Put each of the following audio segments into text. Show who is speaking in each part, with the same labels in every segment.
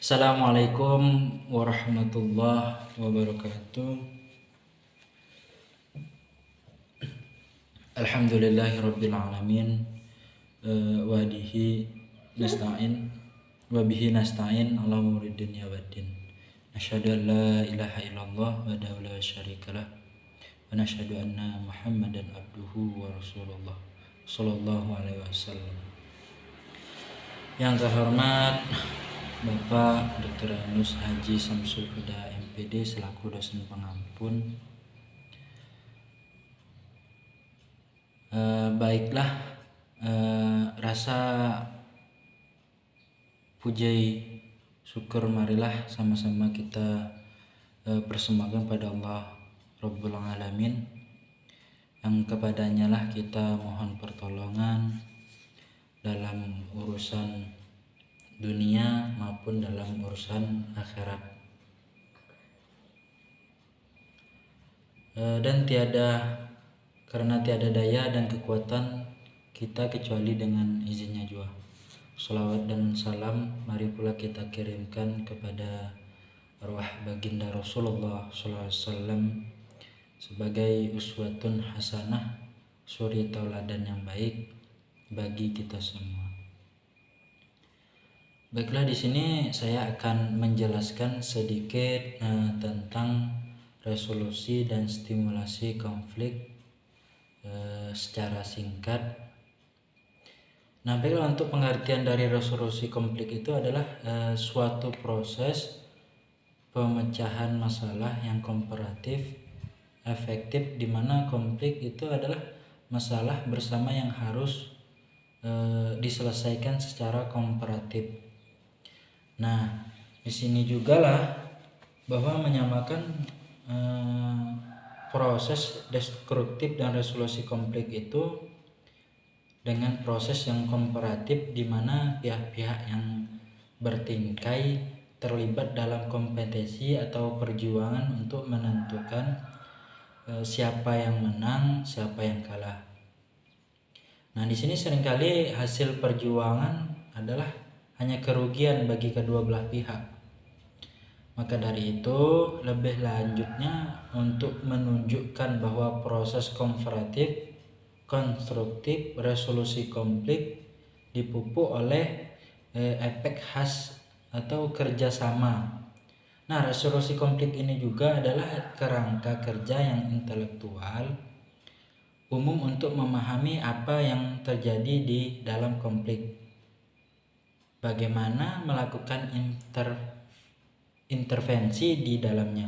Speaker 1: Assalamualaikum warahmatullahi wabarakatuh. Alhamdulillahirabbil alamin. Wadihi nasta'in wa bihi nasta'in ala umuri dunya waddin. Asyhadu an la ilaha illallah wa la syarikalah wa nasyhadu anna Muhammadan abduhu wa rasulullah sallallahu alaihi wasallam. Yang terhormat Bapak Dr. Anus Haji Samsul Huda MPD selaku dosen pengampun. Baiklah, rasa puji syukur marilah sama-sama kita persembahkan pada Allah Rabbul Alamin, yang kepadanya lah kita mohon pertolongan dalam urusan dunia maupun dalam urusan akhirat. Dan karena tiada daya dan kekuatan kita kecuali dengan izinnya jua. Salawat dan salam mari pula kita kirimkan kepada arwah baginda Rasulullah SAW sebagai uswatun hasanah, suri tauladan yang baik bagi kita semua. Baiklah, di sini saya akan menjelaskan sedikit tentang resolusi dan stimulasi konflik secara singkat. Nah, baiklah, untuk pengertian dari resolusi konflik itu adalah suatu proses pemecahan masalah yang komparatif efektif, di mana konflik itu adalah masalah bersama yang harus diselesaikan secara komparatif. Nah, di sini juga lah bahwa menyamakan proses destruktif dan resolusi konflik itu dengan proses yang komparatif, di mana pihak-pihak yang bertingkai terlibat dalam kompetisi atau perjuangan untuk menentukan siapa yang menang, siapa yang kalah. Nah, di sini seringkali hasil perjuangan adalah hanya kerugian bagi kedua belah pihak. Maka dari itu, lebih lanjutnya untuk menunjukkan bahwa proses komparatif, konstruktif, resolusi konflik dipupuk oleh efek khas atau kerjasama. Nah, resolusi konflik ini juga adalah kerangka kerja yang intelektual umum untuk memahami apa yang terjadi di dalam konflik, bagaimana melakukan intervensi di dalamnya.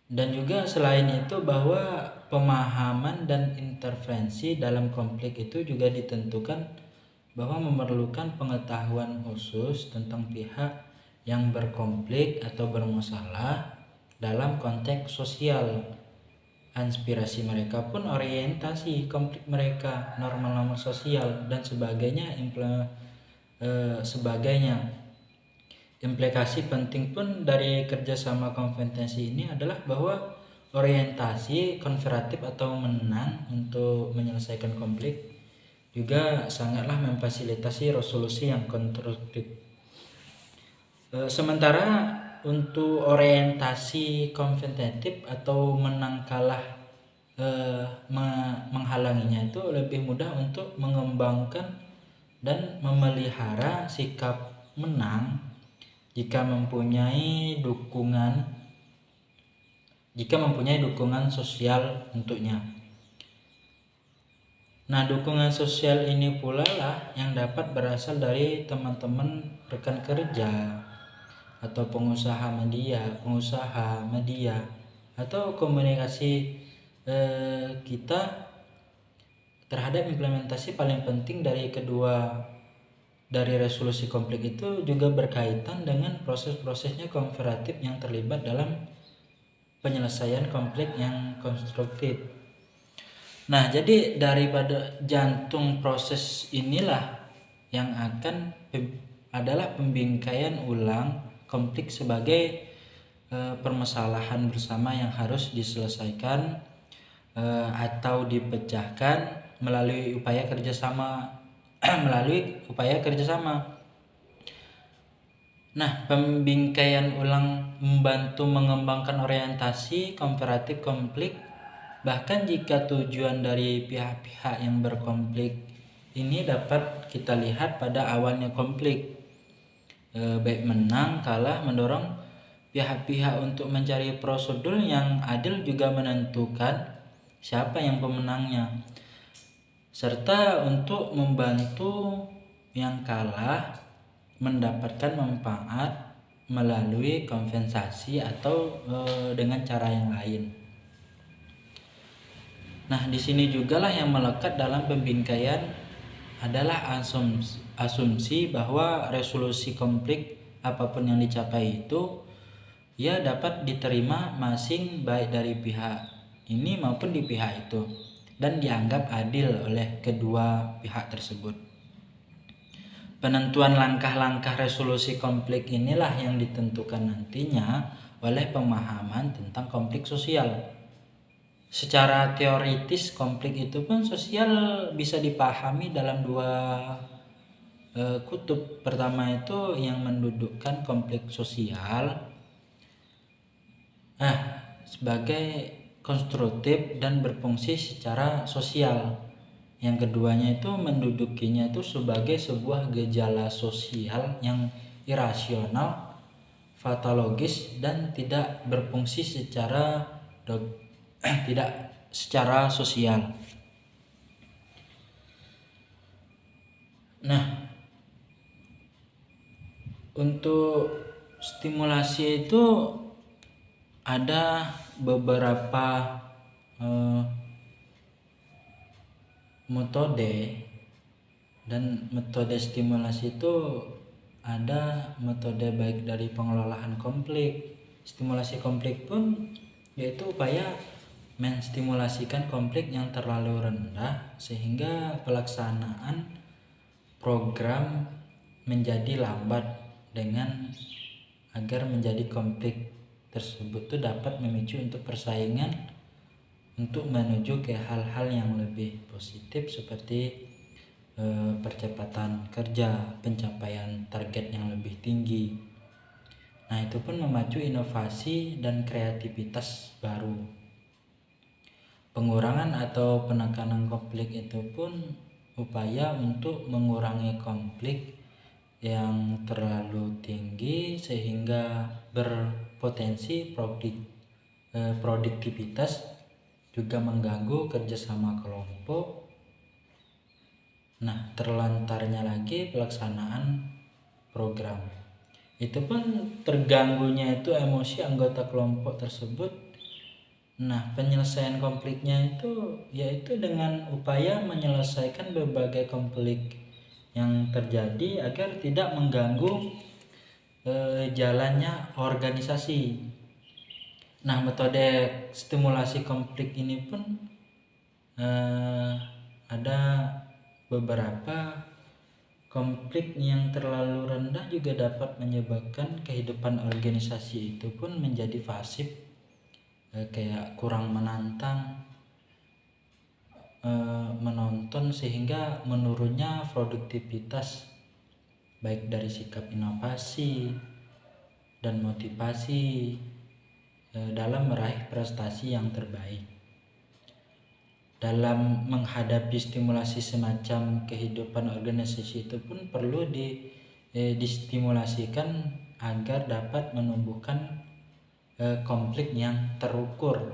Speaker 1: Dan juga selain itu, bahwa pemahaman dan intervensi dalam konflik itu juga ditentukan bahwa memerlukan pengetahuan khusus tentang pihak yang berkonflik atau bermasalah dalam konteks sosial, aspirasi mereka pun, orientasi konflik mereka, norma-norma sosial dan sebagainya. Implikasi penting pun dari kerjasama kompetensi ini adalah bahwa orientasi konferatif atau menang untuk menyelesaikan konflik juga sangatlah memfasilitasi resolusi yang konstruktif. Sementara untuk orientasi kompetitif atau menang kalah menghalanginya itu lebih mudah untuk mengembangkan dan memelihara sikap menang jika mempunyai dukungan sosial untuknya. Nah, dukungan sosial ini pula lah yang dapat berasal dari teman-teman rekan kerja atau pengusaha media atau komunikasi kita terhadap implementasi paling penting dari resolusi konflik itu juga berkaitan dengan proses-prosesnya komparatif yang terlibat dalam penyelesaian konflik yang konstruktif. Nah, jadi daripada jantung proses inilah yang adalah pembingkaian ulang konflik sebagai permasalahan bersama yang harus diselesaikan atau dipecahkan melalui upaya kerjasama. Nah, pembingkaian ulang membantu mengembangkan orientasi komparatif konflik, bahkan jika tujuan dari pihak-pihak yang berkonflik ini dapat kita lihat pada awalnya konflik, baik menang kalah mendorong pihak-pihak untuk mencari prosedur yang adil, juga menentukan siapa yang pemenangnya, serta untuk membantu yang kalah mendapatkan manfaat melalui kompensasi atau dengan cara yang lain. Nah, di sini jugalah yang melekat dalam pembingkaian adalah asumsi bahwa resolusi konflik apapun yang dicapai itu ia dapat diterima masing baik dari pihak ini maupun di pihak itu, dan dianggap adil oleh kedua pihak tersebut. Penentuan langkah-langkah resolusi konflik inilah yang ditentukan nantinya oleh pemahaman tentang konflik sosial. Secara teoritis konflik itu pun sosial bisa dipahami dalam dua kutub. Pertama itu yang mendudukkan konflik sosial sebagai konstruktif dan berfungsi secara sosial. Yang keduanya itu mendudukinya itu sebagai sebuah gejala sosial yang irasional, patologis, dan tidak berfungsi secara tidak secara sosial. Nah, untuk stimulasi itu ada beberapa metode, dan metode stimulasi itu ada metode baik dari pengelolaan konflik. Stimulasi konflik pun yaitu upaya menstimulasikan konflik yang terlalu rendah sehingga pelaksanaan program menjadi lambat, dengan agar menjadi konflik tersebut itu dapat memicu untuk persaingan untuk menuju ke hal-hal yang lebih positif seperti percepatan kerja, pencapaian target yang lebih tinggi. Nah, itu pun memacu inovasi dan kreativitas baru. Pengurangan atau penekanan konflik itu pun upaya untuk mengurangi konflik yang terlalu tinggi sehingga berpotensi produktivitas, juga mengganggu kerjasama kelompok. Nah, terlantarnya lagi pelaksanaan program itu pun terganggunya itu emosi anggota kelompok tersebut. Nah, penyelesaian konfliknya itu yaitu dengan upaya menyelesaikan berbagai konflik yang terjadi agar tidak mengganggu jalannya organisasi. Nah, metode stimulasi konflik ini pun ada beberapa. Konflik yang terlalu rendah juga dapat menyebabkan kehidupan organisasi itu pun menjadi pasif, kayak kurang menantang, menonton, sehingga menurunnya produktivitas baik dari sikap inovasi dan motivasi dalam meraih prestasi yang terbaik. Dalam menghadapi stimulasi semacam kehidupan organisasi itu pun perlu distimulasikan agar dapat menumbuhkan konflik yang terukur.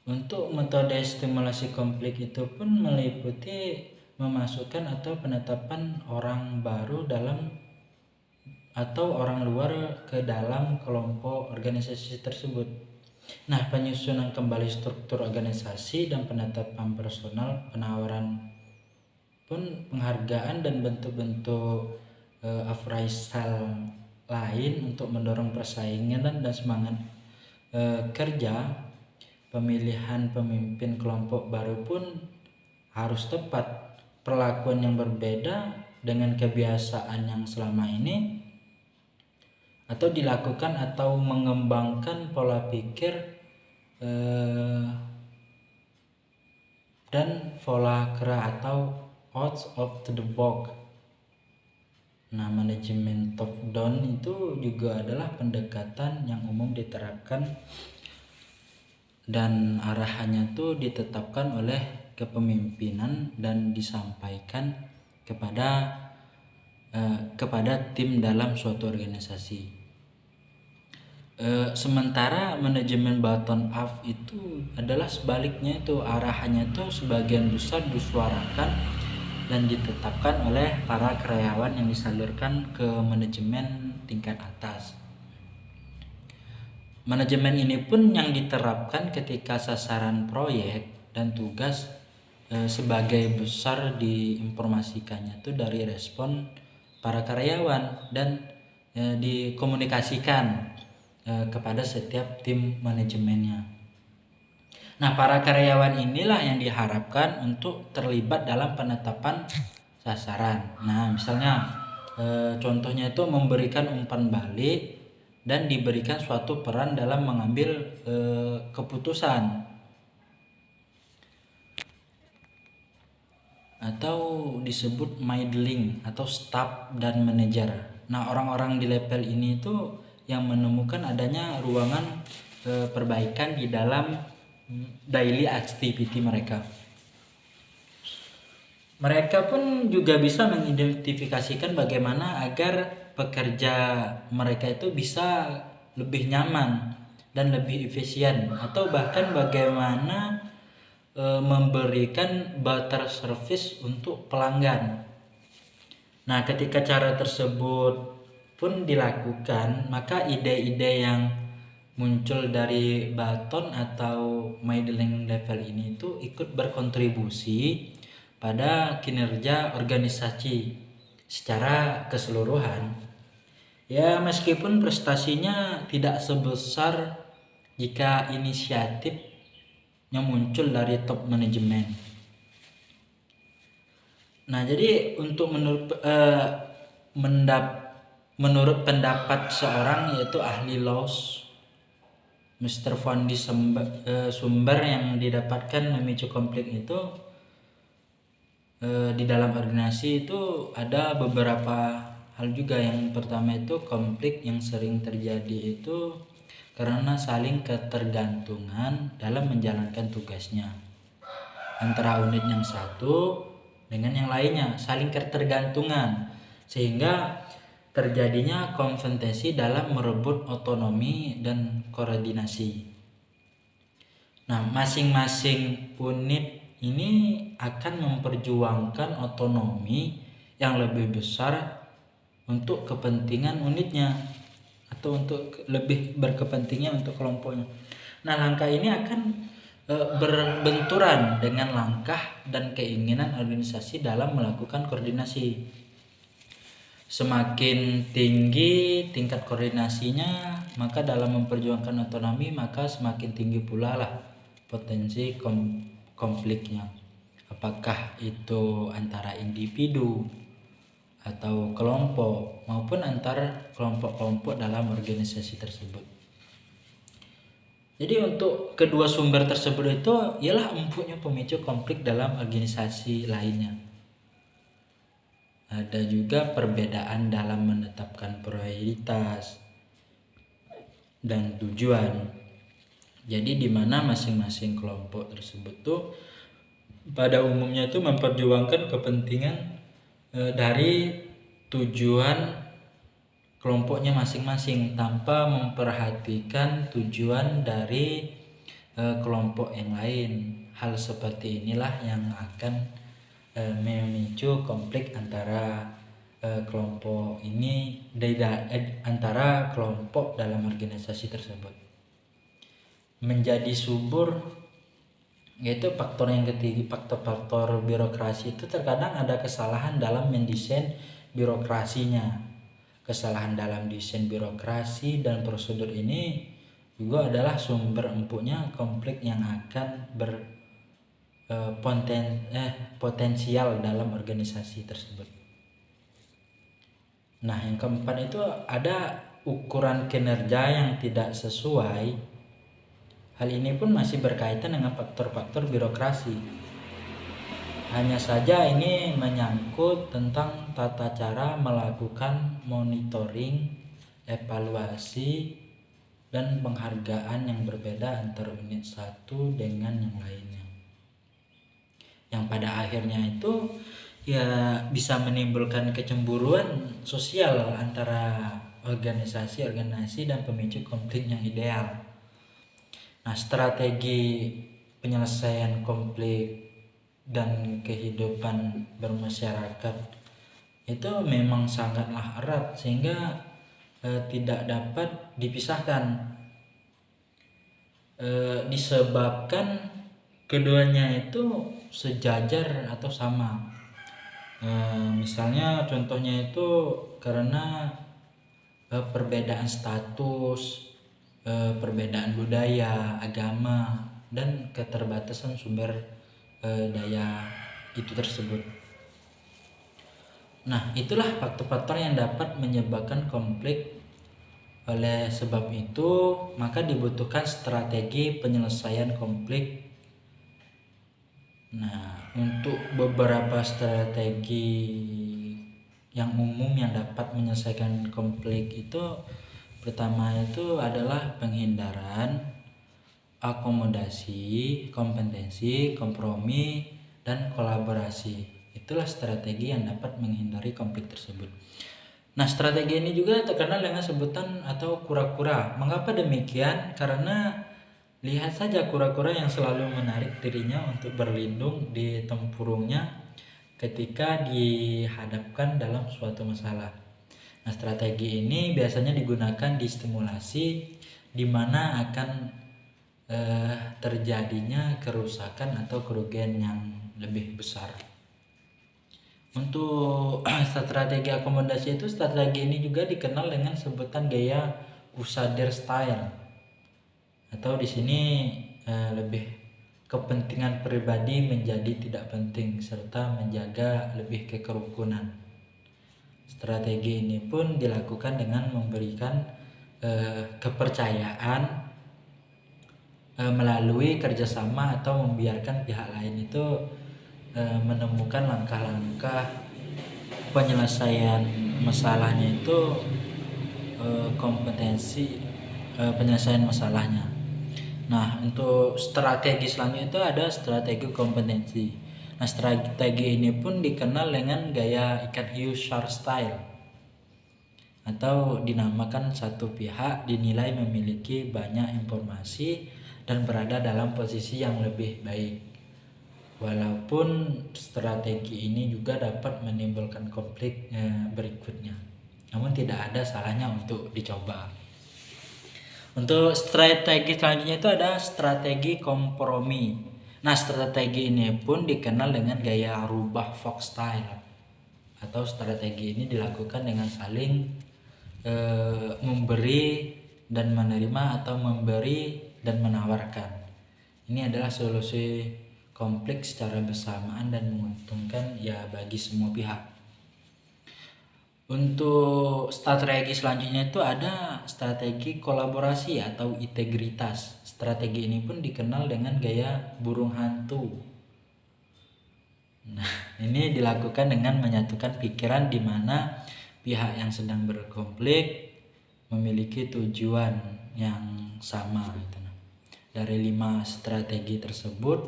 Speaker 1: Untuk metode stimulasi konflik itu pun meliputi memasukkan atau penetapan orang baru dalam atau orang luar ke dalam kelompok organisasi tersebut. Nah, penyusunan kembali struktur organisasi dan penetapan personal, penawaran pun penghargaan dan bentuk-bentuk appraisal lain untuk mendorong persaingan dan semangat kerja. Pemilihan pemimpin kelompok baru pun harus tepat. Perlakuan yang berbeda dengan kebiasaan yang selama ini atau dilakukan atau mengembangkan pola pikir dan pola gerak atau out of the box. Nah, manajemen top down itu juga adalah pendekatan yang umum diterapkan dan arahannya tuh ditetapkan oleh kepemimpinan dan disampaikan kepada tim dalam suatu organisasi. Sementara manajemen bottom up itu adalah sebaliknya, itu arahannya tuh sebagian besar disuarakan dan ditetapkan oleh para karyawan yang disalurkan ke manajemen tingkat atas. Manajemen ini pun yang diterapkan ketika sasaran proyek dan tugas sebagai besar diinformasikannya tuh dari respon para karyawan dan dikomunikasikan kepada setiap tim manajemennya. Nah, para karyawan inilah yang diharapkan untuk terlibat dalam penetapan sasaran. Nah, misalnya contohnya itu memberikan umpan balik dan diberikan suatu peran dalam mengambil keputusan, atau disebut middling atau staff dan manajer. Nah, orang-orang di level ini itu yang menemukan adanya ruangan perbaikan di dalam daily activity mereka. Mereka pun juga bisa mengidentifikasikan bagaimana agar pekerja mereka itu bisa lebih nyaman dan lebih efisien, atau bahkan bagaimana memberikan better service untuk pelanggan. Nah, ketika cara tersebut pun dilakukan, maka ide-ide yang muncul dari baton atau middling level ini itu ikut berkontribusi pada kinerja organisasi secara keseluruhan. Ya, meskipun prestasinya tidak sebesar jika inisiatifnya muncul dari top manajemen. Nah, jadi untuk menurut pendapat seorang yaitu ahli Laws, Mr. Fondi sumber yang didapatkan memicu konflik itu di dalam organisasi itu ada beberapa hal juga. Yang pertama itu konflik yang sering terjadi itu karena saling ketergantungan dalam menjalankan tugasnya antara unit yang satu dengan yang lainnya, saling ketergantungan sehingga terjadinya konfrontasi dalam merebut otonomi dan koordinasi. Nah, masing-masing unit ini akan memperjuangkan otonomi yang lebih besar untuk kepentingan unitnya atau untuk lebih berkepentingan untuk kelompoknya. Nah, langkah ini akan berbenturan dengan langkah dan keinginan organisasi dalam melakukan koordinasi. Semakin tinggi tingkat koordinasinya, maka dalam memperjuangkan otonomi maka semakin tinggi pula lah potensi konfliknya. Apakah itu antara individu atau kelompok maupun antar kelompok-kelompok dalam organisasi tersebut. Jadi untuk kedua sumber tersebut itu ialah empuknya pemicu konflik dalam organisasi lainnya. Ada juga perbedaan dalam menetapkan prioritas dan tujuan. Jadi di mana masing-masing kelompok tersebut tuh pada umumnya itu memperjuangkan kepentingan dari tujuan kelompoknya masing-masing tanpa memperhatikan tujuan dari kelompok yang lain. Hal seperti inilah yang akan memicu konflik antara kelompok ini antara kelompok dalam organisasi tersebut. Menjadi subur yaitu faktor yang ketiga, faktor birokrasi itu terkadang ada kesalahan dalam mendesain birokrasinya. Kesalahan dalam desain birokrasi dan prosedur ini juga adalah sumber empuknya konflik yang akan potensial dalam organisasi tersebut. Nah, yang keempat itu ada ukuran kinerja yang tidak sesuai. Hal ini pun masih berkaitan dengan faktor-faktor birokrasi. Hanya saja ini menyangkut tentang tata cara melakukan monitoring, evaluasi, dan penghargaan yang berbeda antara unit satu dengan yang lainnya. Yang pada akhirnya itu ya bisa menimbulkan kecemburuan sosial antara organisasi dan pemicu konflik yang ideal. Nah, strategi penyelesaian konflik dan kehidupan bermasyarakat itu memang sangatlah erat sehingga tidak dapat dipisahkan, disebabkan keduanya itu sejajar atau sama. Misalnya contohnya itu karena perbedaan status, perbedaan budaya, agama, dan keterbatasan sumber daya itu tersebut. Nah, itulah faktor-faktor yang dapat menyebabkan konflik. Oleh sebab itu, maka dibutuhkan strategi penyelesaian konflik. Nah, untuk beberapa strategi yang umum yang dapat menyelesaikan konflik itu, pertama itu adalah penghindaran, akomodasi, kompetensi, kompromi, dan kolaborasi. Itulah strategi yang dapat menghindari konflik tersebut. Nah, strategi ini juga terkenal dengan sebutan atau kura-kura. Mengapa demikian? Karena lihat saja kura-kura yang selalu menarik dirinya untuk berlindung di tempurungnya ketika dihadapkan dalam suatu masalah. Nah, strategi ini biasanya digunakan di stimulasi di mana akan terjadinya kerusakan atau kerugian yang lebih besar. Untuk strategi akomodasi itu, strategi ini juga dikenal dengan sebutan gaya Usader style, atau di sini lebih kepentingan pribadi menjadi tidak penting serta menjaga lebih kerukunan. Strategi ini pun dilakukan dengan memberikan kepercayaan melalui kerjasama atau membiarkan pihak lain itu menemukan langkah-langkah penyelesaian masalahnya itu, kompetensi penyelesaian masalahnya. Nah, untuk strategi selanjutnya itu ada strategi kompetensi. Nah, strategi ini pun dikenal dengan gaya ikan hiu shark style, atau dinamakan satu pihak dinilai memiliki banyak informasi dan berada dalam posisi yang lebih baik. Walaupun strategi ini juga dapat menimbulkan konflik berikutnya, namun tidak ada salahnya untuk dicoba. Untuk strategi selanjutnya itu ada strategi kompromi. Nah, strategi ini pun dikenal dengan gaya rubah Fox style, atau strategi ini dilakukan dengan saling memberi dan menerima atau memberi dan menawarkan. Ini adalah solusi konflik secara bersamaan dan menguntungkan ya bagi semua pihak. Untuk strategi selanjutnya itu ada strategi kolaborasi atau integritas. Strategi ini pun dikenal dengan gaya burung hantu. Nah, ini dilakukan dengan menyatukan pikiran di mana pihak yang sedang berkonflik memiliki tujuan yang sama gitu. Dari 5 strategi tersebut,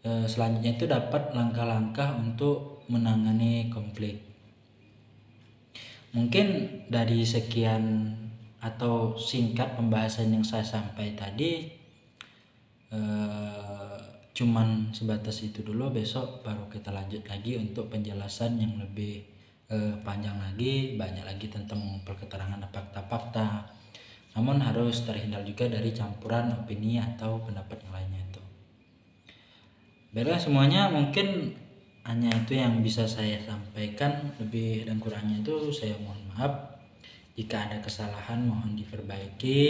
Speaker 1: selanjutnya itu dapat langkah-langkah untuk menangani konflik. Mungkin dari sekian atau singkat pembahasan yang saya sampaikan tadi, cuman sebatas itu dulu. Besok baru kita lanjut lagi untuk penjelasan yang lebih panjang lagi, banyak lagi tentang perketerangan fakta-fakta. Namun harus terhindar juga dari campuran opini atau pendapat yang lainnya itu. Baiklah semuanya, mungkin hanya itu yang bisa saya sampaikan. Lebih dan kurangnya itu saya mohon maaf. Jika ada kesalahan mohon diperbaiki.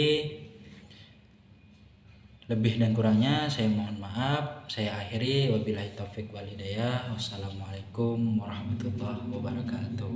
Speaker 1: Lebih dan kurangnya saya mohon maaf. Saya akhiri, wabillahi taufik wal hidayah. Wassalamualaikum warahmatullahi wabarakatuh.